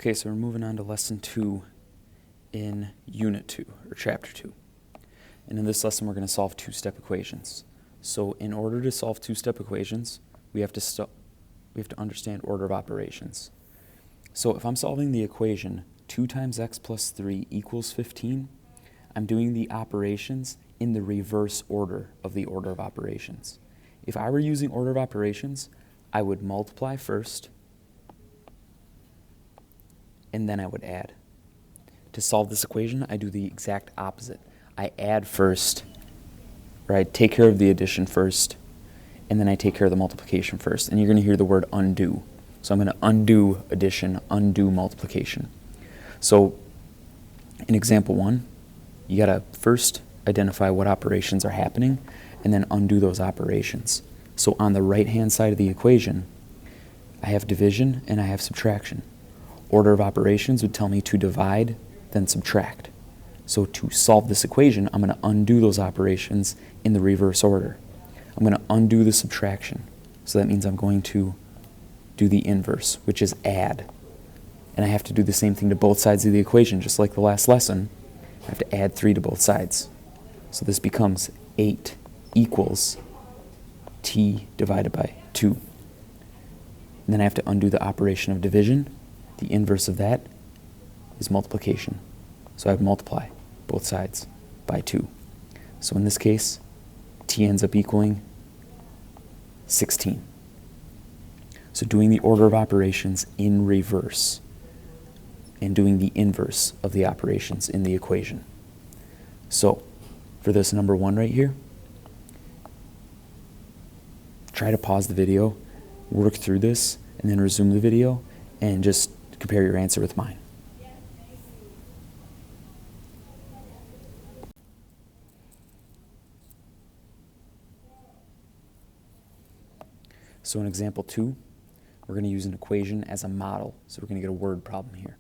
Okay, so we're moving on to lesson 2 in unit 2, or chapter 2. And in this lesson, we're going to solve two-step equations. So in order to solve two-step equations, we have to understand order of operations. So if I'm solving the equation 2 times x plus 3 equals 15, I'm doing the operations in the reverse order of the order of operations. If I were using order of operations, I would multiply first, and then I would add. To solve this equation, I do the exact opposite. I add first, or I take care of the addition first, and then I take care of the multiplication first. And you're going to hear the word undo. So I'm going to undo addition, undo multiplication. So in example 1, you got to first identify what operations are happening, and then undo those operations. So on the right-hand side of the equation, I have division and I have subtraction. Order of operations would tell me to divide, then subtract. So to solve this equation, I'm going to undo those operations in the reverse order. I'm going to undo the subtraction. So that means I'm going to do the inverse, which is add. And I have to do the same thing to both sides of the equation, just like the last lesson. I have to add 3 to both sides. So this becomes 8 equals t divided by 2. And then I have to undo the operation of division. The inverse of that is multiplication. So I would multiply both sides by 2. So in this case, t ends up equaling 16. So doing the order of operations in reverse and doing the inverse of the operations in the equation. So for this number 1 right here, try to pause the video, work through this, and then resume the video and just compare your answer with mine. So in example 2, we're going to use an equation as a model. So we're going to get a word problem here.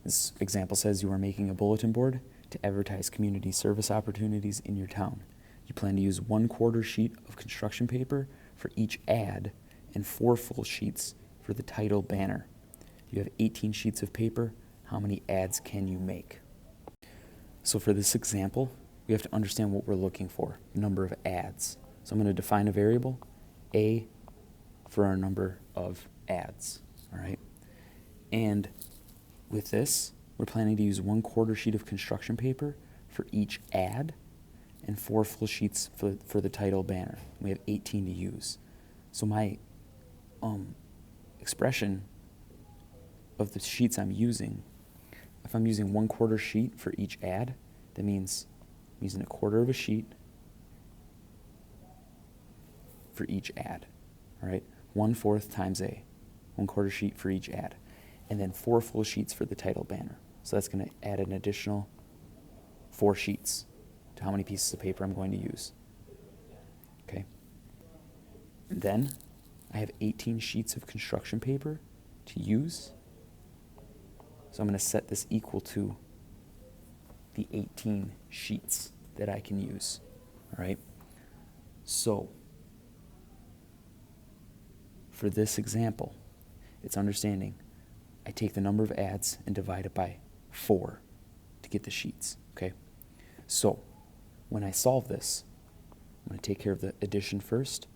This example says you are making a bulletin board to advertise community service opportunities in your town. You plan to use 1/4 sheet of construction paper for each ad and 4 full sheets for the title banner. You have 18 sheets of paper. How many ads can you make? So for this example, we have to understand what we're looking for, the number of ads. So I'm going to define a variable, A, for our number of ads, all right? And with this, we're planning to use 1/4 sheet of construction paper for each ad and 4 full sheets for the title banner. We have 18 to use. So my expression of the sheets I'm using, if I'm using 1/4 sheet for each ad, that means I'm using 1/4 of a sheet for each ad, all right? 1/4 times A, 1/4 sheet for each ad, and then 4 full sheets for the title banner. So that's going to add an additional 4 sheets to how many pieces of paper I'm going to use. Okay. And then I have 18 sheets of construction paper to use. So I'm going to set this equal to the 18 sheets that I can use. All right. So for this example, it's understanding I take the number of ads and divide it by 4 to get the sheets, okay? So when I solve this, I'm going to take care of the addition first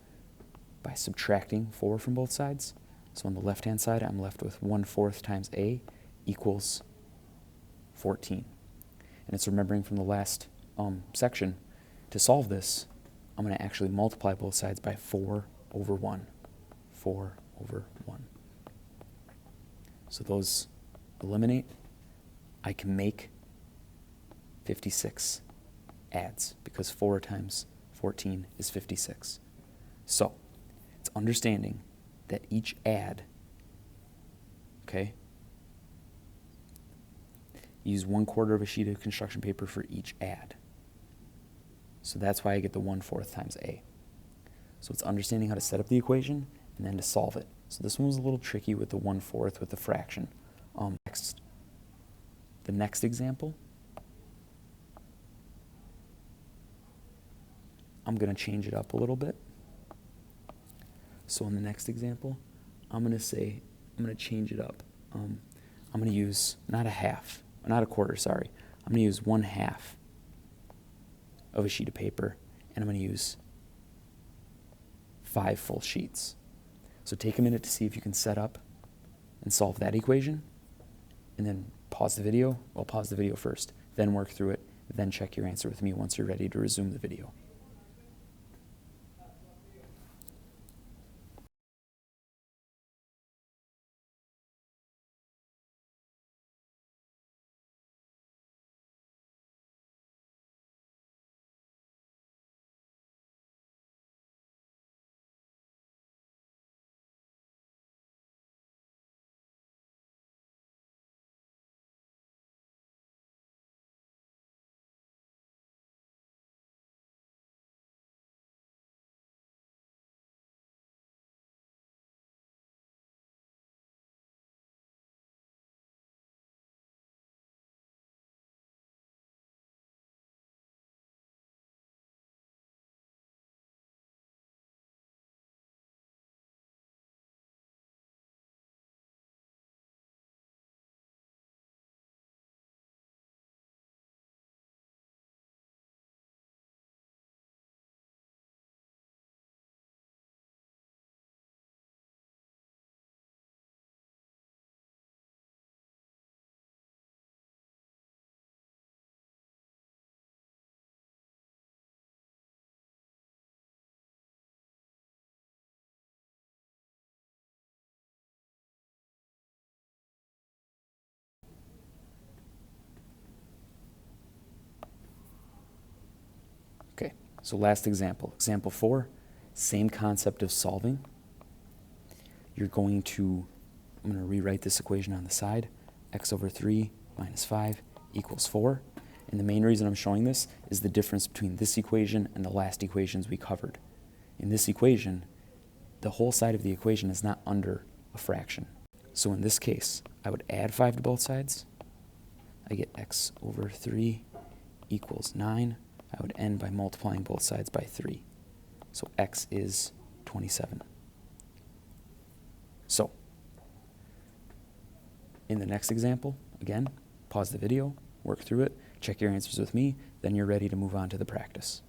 by subtracting 4 from both sides. So on the left-hand side, I'm left with 1/4 times A equals 14. And it's remembering from the last section, to solve this, I'm going to actually multiply both sides by 4 over 1. 4 over 1. So those eliminate. I can make 56 ads because 4 times 14 is 56. So it's understanding that each ad, okay, use 1/4 of a sheet of construction paper for each ad. So that's why I get the 1/4 times A. So it's understanding how to set up the equation and then to solve it. So this one was a little tricky with the 1/4 with the fraction. The next example, I'm going to change it up a little bit. So in the next example, I'm going to change it up. I'm going to use not a quarter, sorry. I'm going to use 1/2 of a sheet of paper, and I'm going to use 5 full sheets. So take a minute to see if you can set up and solve that equation, and then pause the video. Well, pause the video first, then work through it, then check your answer with me once you're ready to resume the video. Okay, so last example. Example 4, same concept of solving. I'm going to rewrite this equation on the side. X over 3 minus 5 equals 4. And the main reason I'm showing this is the difference between this equation and the last equations we covered. In this equation, the whole side of the equation is not under a fraction. So in this case, I would add 5 to both sides. I get x over 3 equals 9. I would end by multiplying both sides by 3. So x is 27. So, in the next example, again, pause the video, work through it, check your answers with me, then you're ready to move on to the practice.